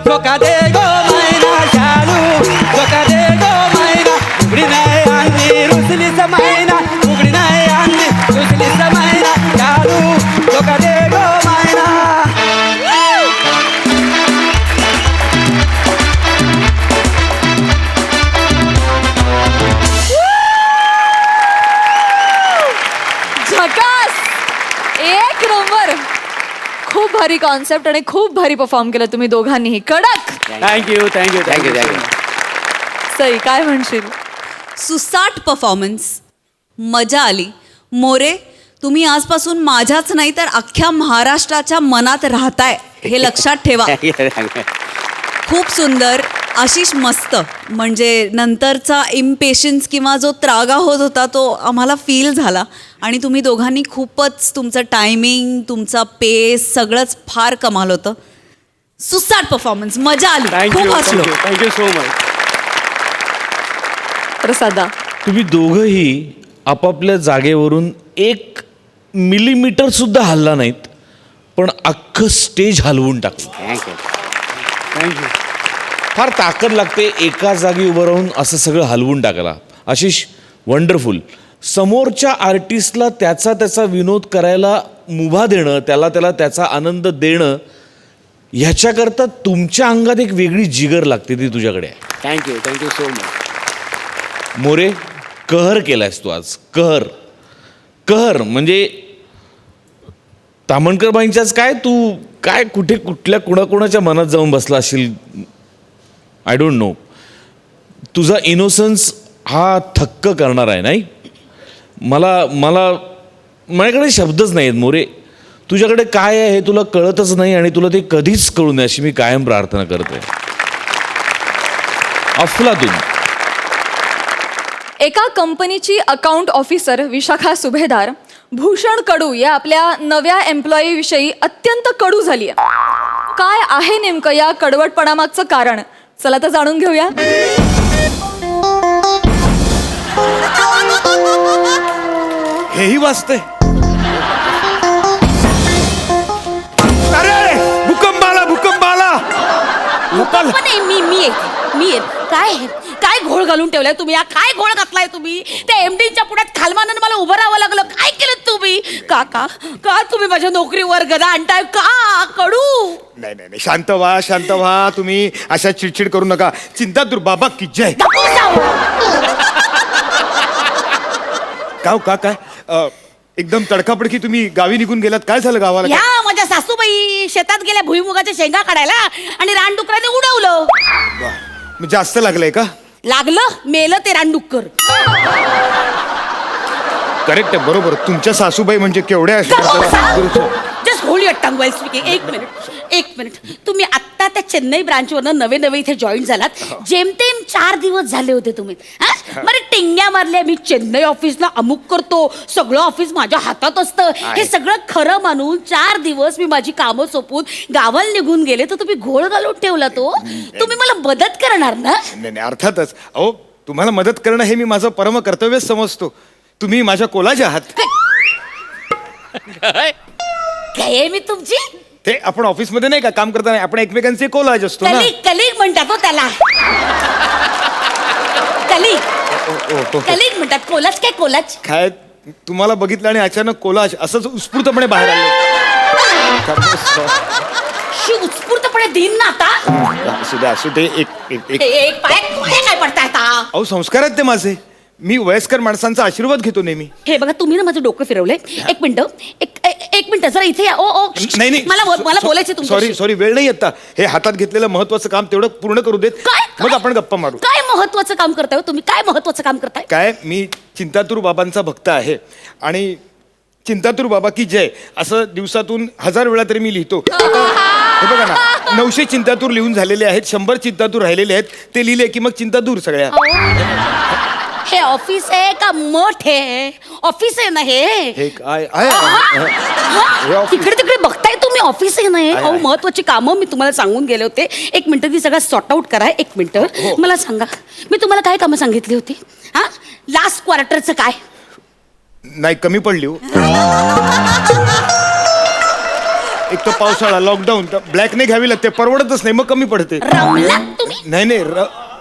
झोका दे गो मैना. शालू झोका दे गो मैना. उघडी नाही आणली रुसलीच मैना. उघडी नाही आणली रुसलीच मैना. शालू झोका दे गो मैना. झकास. एक नंबर. खूप भारी कॉन्सेप्ट आणि खूप भारी परफॉर्म केलं तुम्ही दोघांनीही. कडक. Thank you thank you thank you thank you. Sai काय म्हणशील? सुसाट परफॉर्मन्स. मजा आली. मोरे तुम्ही आजपासून माझ्याच नाही तर अख्ख्या महाराष्ट्राच्या मनात राहताय हे लक्षात ठेवा. खूप सुंदर. आशिष मस्त. म्हणजे नंतरचा इम्पेशन्स किंवा जो त्रागा होत होता तो आम्हाला फील झाला. आणि तुम्ही दोघांनी खूपच तुमचं टायमिंग तुमचा पेस सगळंच फार कमाल होतं. सुसाट परफॉर्मन्स. मजा आली. खूप हसलो. Thank you so much. प्रसादा तुम्ही दोघंही आपापल्या जागेवरून 1 मिलीमीटर सुद्धा हलला नाहीत पण अख्खं स्टेज हलवून टाकलं. थँक्यू. फार ताकद लागते एका जागी उभं राहून असं सगळं हलवून टाकायला. आशिष वंडरफुल. समोरच्या आर्टिस्टला त्याचा विनोद करायला मुभा देणं त्याला त्याचा आनंद देणं ह्याच्याकरता तुमच्या अंगात एक वेगळी जिगर लागते ती तुझ्याकडे आहे. Thank you so much. मोरे कहर केलायस तू आज. कहर म्हणजे तामणकरबाईंच्याच काय तू काय कुठे कुठल्या कुणाकुणाच्या मनात जाऊन बसला असशील. I don't know. तुझा इनोसन्स हा थक्क करणार आहे नाही. माझ्याकडे शब्दच नाही आहेत मोरे. तुझ्याकडे काय आहे हे तुला कळतच नाही आणि तुला ते कधीच कळू नये अशी मी कायम प्रार्थना करते. अफलातून. एका कंपनीची अकाउंट ऑफिसर विशाखा सुभेदार भूषण कडू या आपल्या नव्या एम्प्लॉई विषयी अत्यंत कडू झाली आहे. काय आहे नेमकं या कडवटपणामागचं कारण? चला तर जाणून घेऊया. हेही वाचतंय. अरे भूकंप आला. मी काय घोळ घालून ठेवलाय तुम्ही? काय घोळ घातलाय तुम्ही? त्या एमडीच्या पुढ्यात खालमानानं मला उभं राहावं लागलं. काय केलं तुम्ही? का तुम्ही माझ्या नोकरीवर गदा आणताय? का कडू? नाही शांत व्हा. तुम्ही अशा चिडचिड करू नका. चिंता बाबा की जय. काय एकदम तडकाफडकी तुम्ही गावी निघून गेलात. काय झालं गावाला? ह्या माझ्या सासूबाई शेतात गेल्या भुईमुगाच्या शेंगा काढायला आणि रानडुकराने उडवलं. वा, जास्त लागलंय का? लागलं मेलं ते रानडुक्कर. करेक्ट आहे बरोबर. तुमच्या सासूबाई म्हणजे केवढ्या just hold your tongue while speaking. एक मिनिट. तुम्ही आत्ता त्या चेन्नई ब्रांचवरनं नवे इथे जॉईन झालात. जेमतेम 4 दिवस झाले होते तुम्ही. बरं टिंग्या मारल्या मी चेन्नई ऑफिसला अमुक करतो. सगळं ऑफिस माझ्या हातात असतं. हे सगळं खरं मानून 4 दिवस मी माझी कामं सोपून गावाला निघून गेले तर तुम्ही घोळ घालून ठेवला तो. तुम्ही मला मदत करणार ना? नाही अर्थातच. अहो तुम्हाला मदत करणं हे मी माझं परम कर्तव्यच समजतो. तुम्ही माझ्या कोलाज आहात. काय मी तुमची? ते आपण ऑफिसमध्ये नाही का काम करताना आपण एकमेकांचे कोलाज असतो ना. कलिग म्हणतात हो त्याला. कलिग. कलिंग म्हणतात. कोलाज काय कोलाज? काय तुम्हाला बघितलं आणि अचानक कोलाज असंच उत्स्फूर्तपणे बाहेर आलं. शी उत्स्फूर्तपणे दिन ना आता. असू दे एक एक पाय काय पडताय आता? अहो संस्कार आहेत ते माझे. मी वयस्कर माणसांचा आशीर्वाद घेतो नेहमी. हे बघा तुम्ही ना माझं डोकं फिरवलंय. एक मिनिट जरा इथे या. ओ नाही मला बोलायचं तुमच्याशी. सॉरी वेळ नाही आता. हे हातात घेतलेलं महत्वाचं काम तेवढं पूर्ण करू देत, काय? मग आपण गप्पा मारू. काय महत्वाचं काम करताय हो तुम्ही? काय महत्वाचं काम करताय? काय मी चिंतातूर बाबांचा भक्त आहे आणि चिंतातूर बाबा की जय असं दिवसातून 1000 वेळा तरी मी लिहितो. हे बघा ना, 900 चिंतातूर लिहून झालेले आहेत, 100 चिंतातूर राहिलेले आहेत. ते लिहिले की मग चिंता दूर सगळ्या. हे ऑफिस आहे का मठ आहे? ऑफिस आहे ना हे? हे काय हे office. तिकडे तिकडे बघताय तुम्ही, ऑफिस आहे ना हे? अहो महत्वाची कामं मी तुम्हाला सांगून गेले होते. एक मिनिट ती सगळं सॉर्ट आउट करा. एक मिनिट मला सांगा, मी तुम्हाला काय कामं सांगितली होती? हा, लास्ट क्वार्टरचं काय? नाही कमी पडली हो. एक तर पावसाळा, लॉकडाऊन, ब्लॅकने घ्यावी लागते, परवडतच नाही, मग कमी पडते. रमलात तुम्ही? नाही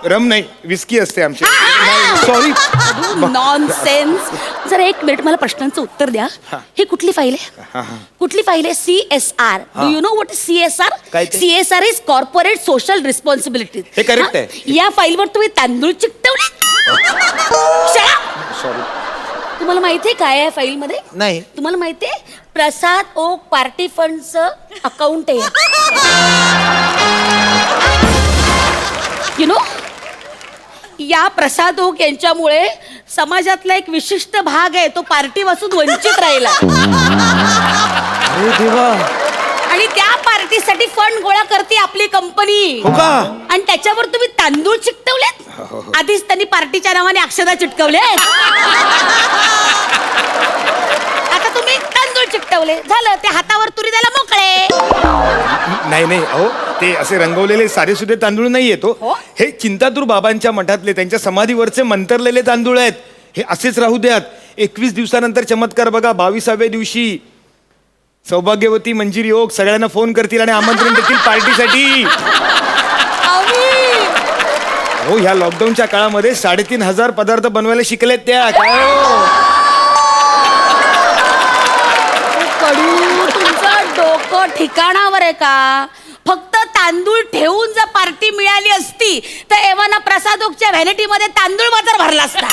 रम नाही, विस्की असते आमची. सॉरी. नॉनसेन्स. जरा एक मिनिट मला प्रश्नांचं उत्तर द्या. ही कुठली फाईल आहे? कुठली फाईल आहे? CSR. Do you know what is CSR? काय ते? CSR is corporate social responsibility. हे correct आहे. या फाईलवर तुम्ही तांदूळ चिकटवले. सॉरी. तुम्हाला माहितीये काय आहे फाईल मध्ये? नाही. तुम्हाला माहितीये प्रसाद ओक पार्टी फंडचं अकाउंट आहे. यु नो, या प्रसाद ओक यांच्यामुळे समाजातला एक विशिष्ट भाग आहे तो पार्टीपासून वंचित राहिला. अरे देवा. आणि त्या पार्टीसाठी फंड गोळा करते आपली कंपनी. हो का? आणि त्याच्यावर तुम्ही तांदूळ चिकटवलेत. आधीच त्यांनी पार्टीच्या नावाने अक्षता चिटकवले, आता तुम्ही तांदूळ चिकटवले. झालं, ते हातावर तुरी द्यायला मोकळे. नाही अहो, ते असे रंगवलेले सारे सुधे तांदूळ नाही येतो. हो? हे चिंतातूर बाबांच्या मठातले, त्यांच्या समाधीवरचे मंतरलेले तांदूळ आहेत. हे असेच राहू द्यात. 21 दिवसानंतर चमत्कार बघा. 22व्या दिवशी सौभाग्यवती मंजिरी ओक सगळ्यांना फोन करतील आणि आमंत्रण देतील पार्टीसाठी. हो, ह्या लॉकडाऊनच्या काळामध्ये 3500 पदार्थ बनवायला शिकलेत त्या. काय हो? कडू, तुमचं डोकं ठिकाणावर आहे का? फक्त तांदूळ ठेवून जर पार्टी मिळाली असती तर एव्हाना प्रसादोकच्या व्हॅनिटीमध्ये तांदूळ बाजार भरला असता.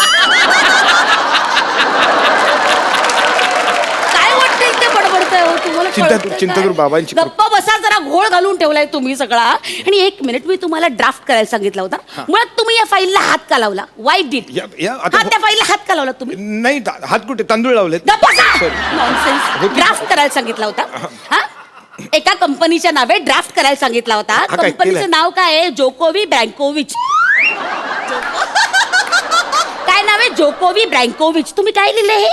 काय वाटतील ते बडबडतंय हो तुम्हाला? चिंतातूर बाबांची गप्प बसा, जरा घोळ घालून ठेवलाय तुम्ही सगळा. आणि एक मिनिट, मी तुम्हाला ड्राफ्ट करायला सांगितला होता. मुळात तुम्ही या फाईलला हात का लावला? Why did? त्या फाईलला हात का लावला तुम्ही? नाही, हात कुठे? तांदूळ लावलेत. नॉनसेन्स. ड्राफ्ट करायला सांगितला होता. हा, एका कंपनीच्या नावे ड्राफ्ट करायला सांगितला होता. काय कंपनीचं केलंय? नाव काय आहे? जोकोवी ब्रँकोविच. काय नाव आहे? जोकोवी ब्रँकोविच. तुम्ही काय लिहिले?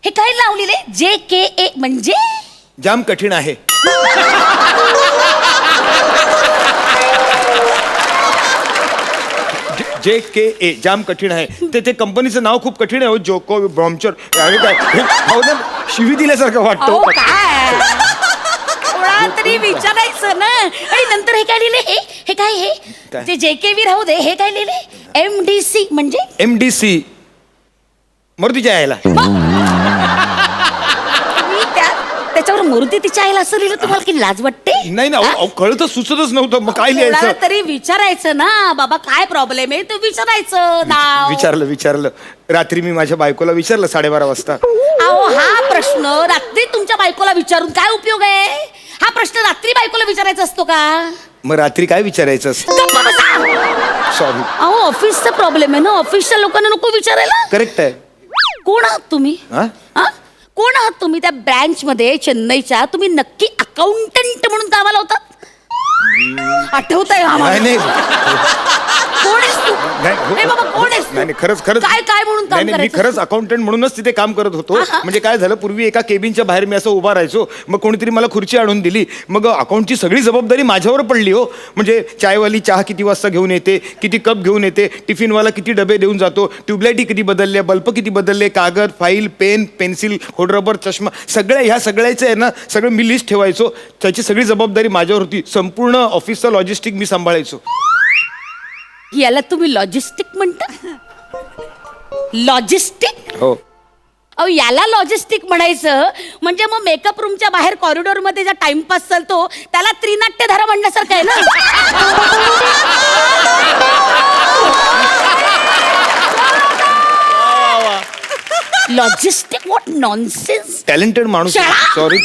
हे काय नाव लिहिले? JKA म्हणजे जाम कठीण आहे. JKA जाम कठीण आहे. ते कंपनीचं नाव खूप कठीण आहे. जोको ब्रॉम्चर काय शिवी दिल्यासारखं अहो, वाटतं. काय थोडा तरी विचारायचं ना. आणि नंतर हे काय लिहिले? हे काय? हे काय? ते JKV राहू दे. हे काय लिहिले? MDC म्हणजे MDC मरुतीच्या यायला. तुम्ही त्याच्यावर मूर्ती तिच्या आईला असं लिहिलं, तुम्हाला की लाज वाटते? नाही ना, कळत सुचतच नव्हतं. मग काय थोडा लिहायचं? तरी विचारायचं ना. बाबा काय प्रॉब्लेम आहे ते विचारायचं नाव. विचारलं. रात्री मी माझ्या बायकोला विचारलं 12:30 वाजता. अहो, हा प्रश्न रात्री तुमच्या बायकोला विचारून काय उपयोग आहे? हा प्रश्न रात्री बायकोला विचारायचा असतो का? मग रात्री काय विचारायचं असतं? गप्पा बसा. सॉरी. अहो, ऑफिसचा प्रॉब्लेम आहे ना. ऑफिसच्या लोकांना नको विचारायला. करेक्ट आहे. कोण आहात तुम्ही? हा? हा? कोण आहात तुम्ही? त्या ब्रँच मध्ये चेन्नईच्या तुम्ही नक्की अकाउंटंट म्हणून कामाला होतात? आठवतंय नाही. कोण आहेस तू? नाही, बाबा कोण आहेस तू? नाही खरंच काय म्हणून काम मी करायचं? खरंच अकाउंटंट म्हणूनच तिथे काम करत होतो. हा. म्हणजे काय झालं, पूर्वी एका केबिनच्या बाहेर मी असं उभा राहायचो. मग कोणीतरी मला खुर्ची आणून दिली. मग अकाउंटची सगळी जबाबदारी माझ्यावर पडली हो. म्हणजे चायवाली चहा किती वाजता घेऊन येते, किती कप घेऊन येते, टिफिनवाला किती डबे देऊन जातो, ट्यूबलाईटी किती बदलल्या, बल्ब किती बदलले, कागद, फाईल, पेन, पेन्सिल, खोडरबर, चष्मा, ह्या सगळ्याचं आहे ना, सगळं मी लिस्ट ठेवायचो. त्याची सगळी जबाबदारी माझ्यावर होती. संपूर्ण ऑफिसचं लॉजिस्टिक मी सांभाळायचो. याला तुम्ही लॉजिस्टिक म्हणता? लॉजिस्टिक? हो अहो याला लॉजिस्टिक म्हणायचं म्हणजे मग मेकअप रूमच्या बाहेर कॉरिडॉर मध्ये ज्या टाइमपास चालतो त्याला त्रिनाट्यधारा म्हणण्यासारखं आहे ना. Logistic what nonsense. टॅलेंटेड माणूस सॉरी.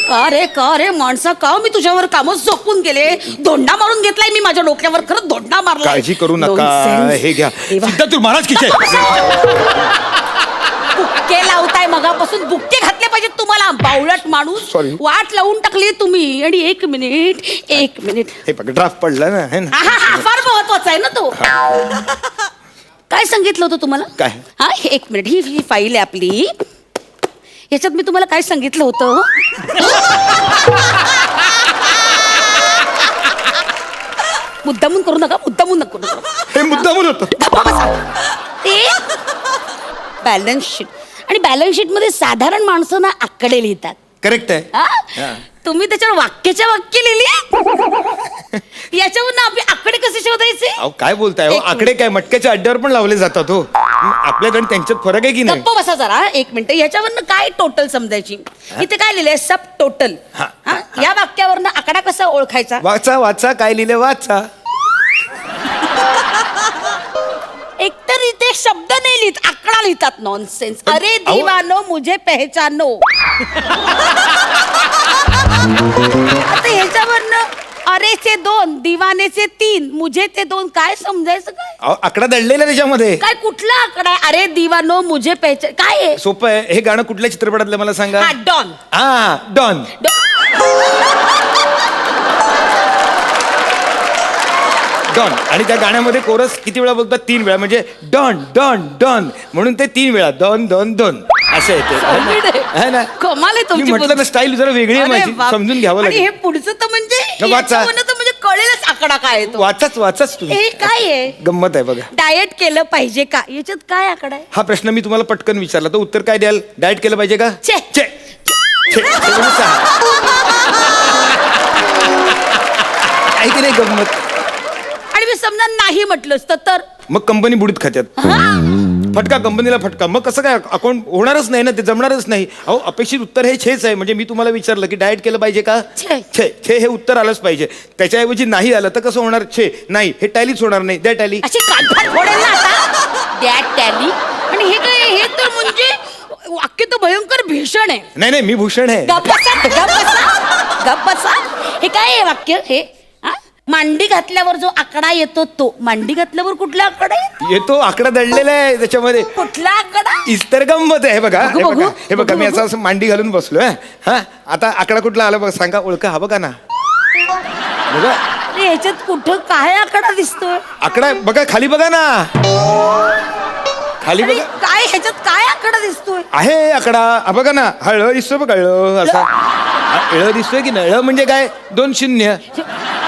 का रे माणसा का मी तुझ्यावर कामच झोपून गेले. धोंडा मारून घेतलाय मी माझ्या डोक्यावर. खरंच धोंडा मारला. काळजी करू नका. हे घ्या सिद्धार्थ महाराज किती बुक्के लावताय मगापासून. बुक्के घातले पाहिजेत तुम्हाला बावळट माणूस. Sorry. वाट लावून टाकली तुम्ही. आणि एक मिनिट. हे बघ ड्राफ्ट पडला ना है ना. हा फार महत्वाचा आहे ना तो. काय सांगितलं होतं तुम्हाला? काय? हा एक मिनिट. ही फाईल आहे आपली. याच्यात मी तुम्हाला काय सांगितलं होतं? मुद्दामून करू नका. मुद्दामून नको करू. हे मुद्दामून होतं. Balance sheet. आणि बॅलन्स शीट मध्ये साधारण माणसं ना आकडे लिहितात. करेक्ट आहे. हा? तुम्ही त्याच्यावर वाक्याच्या वाक्य लिहिली. याच्यावर आपले आकडे कसे शोधायचे? अहो काय बोलताय हो? एक मिनिट. आकडे काय मटक्याच्या अड्ड्यावर पण लावले जातात हो. आपल्याकडे त्यांच्यात फरक आहे की नाही? गप्प बसा जरा. एक मिनिट. याच्यावरनं काय टोटल समजायची? इथे काय लिहिलंय? सब टोटल. या वाक्यावरनं आकडा कसा ओळखायचा? वाचा काय लिहिले वाचा. एकतर इथे शब्द नाही लिहित आकडा लिहितात. नॉनसेन्स. अरे दीवानो मुझे पहचानो. आता ह्याच्यावरनं अरेचे 2 दिवानेचे 3 मुझेचे 2 काय समजायचं काय? अहो, आकडा दडलेला त्याच्यामध्ये. काय कुठला आकडा आहे? अरे दीवानो मुझे पहचान काय आहे? सोपं आहे. हे गाणं कुठल्या चित्रपटातलं मला सांगा. हा डॉन. हा डॉन. डॉन. आणि त्या गाण्यामध्ये कोरस किती वेळा बोलतात? 3 वेळा. म्हणजे डॉन डॉन डॉन म्हणून ते 3 वेळा डॉन डॉन डॉन असं येते ना. कमाल आहे तुमची. म्हटलं ना स्टाईल जरा वेगळी आहे माझी. समजून घ्यावं आणि हे लागेल. पुढचं तर म्हणजे वाचा. याच्यावरनं तर म्हणजे कळेलच आकडा काय आहे तो. वाचाच तुम्ही. हे काय आहे? गंमत आहे बघा. डाएट केलं पाहिजे का? याच्यात काय आकडा आहे? हा प्रश्न मी तुम्हाला पटकन विचारला तर उत्तर काय द्याल? डाएट केलं पाहिजे का? छे. छे. छे. म्हणून सांगा. आहे की नाही गंमत? आणि मी समजा नाही म्हटलंच तर मग कंपनी बुडीत खात्यात. फटका कंपनीला फटका. मग कसं काय? अकाउंट होणारच नाही ना. ते जमणारच नाही. अहो अपेक्षित उत्तर हे छेच आहे. म्हणजे मी तुम्हाला विचारलं की डाएट केलं पाहिजे का? छे. छे छे हे उत्तर आलंच पाहिजे. त्याच्याऐवजी नाही आलं तर कसं होणार? छे नाही हे टॅलीच होणार नाही. द्या टॅली. अशी काढतात फोडेल ना आता. द्या टॅली. आणि हे काय? हे तर म्हणजे वाक्य तर भयंकर भीषण आहे. नाही मी भूषण आहे. गप्प बसा. हे काय आहे वाक्य? हे मांडी घातल्यावर जो आकडा येतो तो. मांडी घातल्यावर कुठला आकडा येतो? आकडा दडलेला आहे त्याच्यामध्ये. कुठला आकडा? इस्तर गंमत आहे. बघा बघू. हे बघा मी असं मांडी घालून बसलोय. हा आता आकडा कुठला आला बघा. सांगा ओळखा. हा बघा ना. बघा अरे याच्यात कुठं काय आकडा दिसतोय? आकडा बघा खाली बघा ना. खाली अरे बघा. काय ह्याच्यात काय आकडा दिसतोय? आहे आकडा. बघा ना. हळ दिसतोय बघा. असा ळ दिसतोय की नाही? ळ म्हणजे काय? 2 0.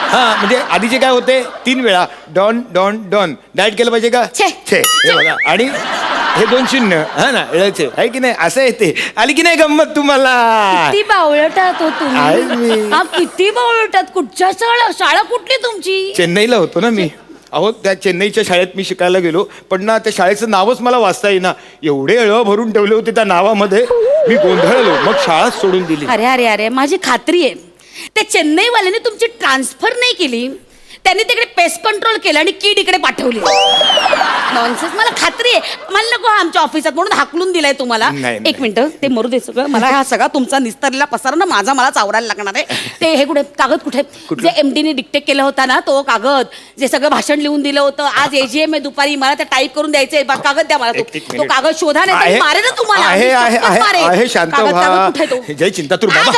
हा म्हणजे आधीचे काय होते? 3 वेळा डॉन डॉन डॉन. डाएट केलं पाहिजे का? छे. छे हे बघा. आणि हे 2 0. हा ना ळचे आहे की नाही? असं येते. आली की नाही गंमत तुम्हाला? किती बावळटात हो आहे मी. तुम्ही. किती बावळटात. कुठच्या शाळा कुठली तुमची? चेन्नईला होतो ना मी. अहो त्या चेन्नईच्या शाळेत मी शिकायला गेलो. पण ना त्या शाळेचं नावच मला वाचता येईना. एवढे ळ भरून ठेवले होते त्या नावामध्ये. मी गोंधळलो. मग शाळाच सोडून दिली. अरे अरे अरे माझी खात्री आहे त्या चेन्नईवाल्याने तुमची ट्रान्सफर नाही केली. त्यांनी तिकडे पेस्ट कंट्रोल केलं आणि कीड इकडे पाठवली. नॉनसेन्स. मला खात्री आहे. मला नको आमच्या ऑफिसात म्हणून हाकलून दिलाय तुम्हाला. नाही. एक मिनिट ते मरू दे सगळं. मला हा सगळा तुमचा निस्तरलेला पसारा ना मलाच आवरायला लागणार आहे. ते हे कुठे कागद कुठे? जे MD डिक्टेट केलं होता ना तो कागद. जे सगळं भाषण लिहून दिलं होतं. आज AGM आहे दुपारी. मला ते टाईप करून द्यायचंय. कागद द्या मला. तो कागद शोधा नाही तर मारे ना तुम्हाला. आहे शांत व्हा. कुठे तो? जय चिंतातूर बाबा.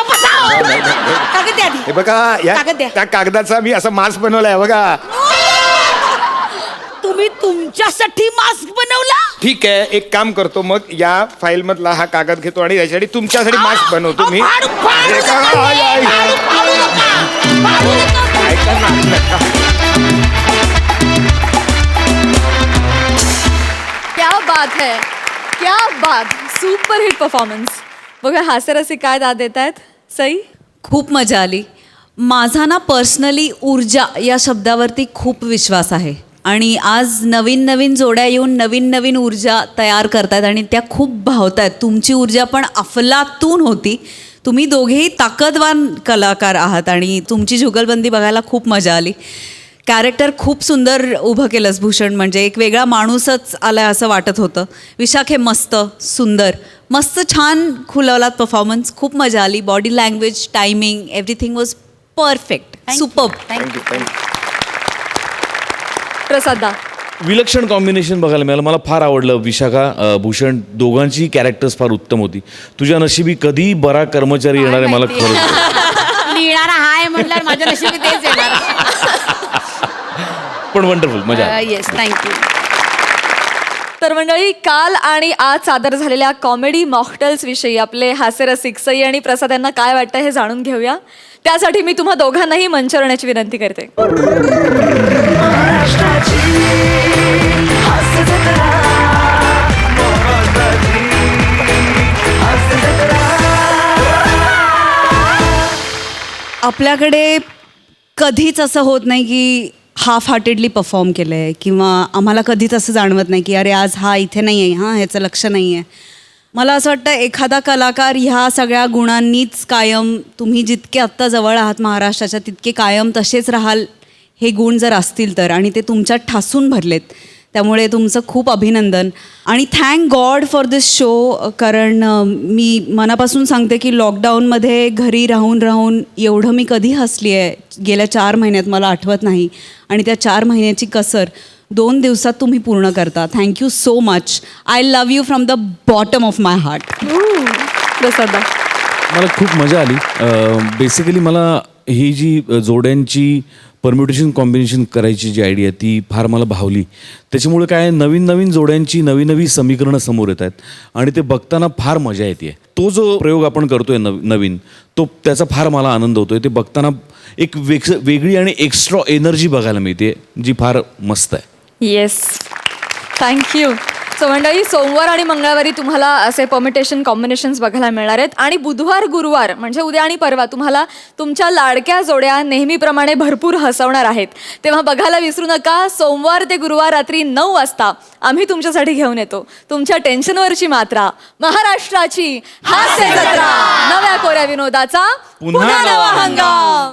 कागद द्या आधी. हे बघा कागद द्या. त्या कागदाचा मी असा मास्क बनवलाय बघा. तुम्ही तुमच्यासाठी मास्क बनवला? ठीक आहे एक काम करतो. मग या फाईल मधला हा कागद घेतो आणि याच्यासाठी तुमच्यासाठी मास्क बनवतो मी. क्या बात है. क्या बात. Super hit performance. बघा हास्यरसिक काय दाद देत आहेत. सई खूप मजा आली. माझा ना पर्सनली ऊर्जा या शब्दावरती खूप विश्वास आहे आणि आज नवीन नवीन जोड्या येऊन नवीन नवीन ऊर्जा तयार करतायत आणि त्या खूप भावतायत. तुमची ऊर्जा पण अफलातून होती. तुम्ही दोघेही ताकदवान कलाकार आहात आणि तुमची जुगलबंदी बघायला खूप मजा आली. कॅरेक्टर खूप सुंदर उभं केलंस भूषण, म्हणजे एक वेगळा माणूसच आलाय असं वाटत होतं. विशाखे मस्त, सुंदर, मस्त छान खुलवलात परफॉर्मन्स. खूप मजा आली. Body language, timing, everything was perfect, superb. प्रसादा. विलक्षण कॉम्बिनेशन बघायला मिळालं. मला फार आवडलं. विशाखा, भूषण दोघांची कॅरेक्टर्स फार उत्तम होती. तुझ्या नशिबी कधी बरा कर्मचारी येणार आहे मला खरंच. लिहिणारा हाय म्हटल्यावर माझ्या नशिबी तेच येणार. पण वंडरफुल, मजा. Yes, thank you. तर मंडळी, काल आणि आज सादर झालेल्या कॉमेडी मॉकटेल्स विषयी आपले हास्यरसिक सई आणि प्रसाद यांना काय वाटतं हे जाणून घेऊया. त्यासाठी मी तुम्हा दोघांनाही मंचावर येण्याची विनंती करते. आपल्याकडे कधीच असं होत नाही की हाफ हार्टेडली परफॉर्म केलं आहे, किंवा आम्हाला कधीच असं जाणवत नाही की अरे आज हा इथे नाही आहे, हां ह्याचं लक्ष नाही आहे. मला असं वाटतं एखादा कलाकार ह्या सगळ्या गुणांनीच कायम, तुम्ही जितके आत्ता जवळ आहात महाराष्ट्राच्या तितके कायम तसेच राहाल, हे गुण जर असतील तर, आणि ते तुमच्यात ठासून भरलेत. त्यामुळे तुमचं खूप अभिनंदन आणि thank God for this show. कारण मी मनापासून सांगते की लॉकडाऊनमध्ये घरी राहून राहून एवढं मी कधी हसली आहे गेल्या 4 महिन्यात मला आठवत नाही. आणि त्या 4 महिन्याची कसर 2 दिवसात तुम्ही पूर्ण करता. Thank you so much. I love you from the bottom of my heart. प्रसादा. मला खूप मजा आली. बेसिकली मला ही जी जोड्यांची परम्युटेशन कॉम्बिनेशन करायची जी आयडिया ती फार मला भावली. त्याच्यामुळे काय नवीन नवीन जोड्यांची नवी नवी समीकरणं समोर येत आहेत आणि ते बघताना फार मजा येते. तो जो प्रयोग आपण करतोय नवीन, तो त्याचा फार मला आनंद होतोय. ते बघताना एक वेगळी आणि एक्स्ट्रा एनर्जी बघायला मिळते जी फार मस्त आहे. Yes, thank you. सो मंडळी, सोमवार आणि मंगळवारी तुम्हाला असे परमिटेशन कॉम्बिनेशन्स बघायला मिळणार आहेत आणि बुधवार गुरुवार म्हणजे उद्या आणि परवा तुम्हाला तुमच्या लाडक्या जोड्या नेहमीप्रमाणे भरपूर हसवणार आहेत. तेव्हा बघायला विसरू नका. सोमवार ते गुरुवार रात्री 9 वाजता आम्ही तुमच्यासाठी घेऊन येतो तुमच्या टेन्शनवरची मात्रा, महाराष्ट्राची हास्य जत्रा, नव्या कोऱ्या विनोदाचा पुन्हा नवा हंगाम.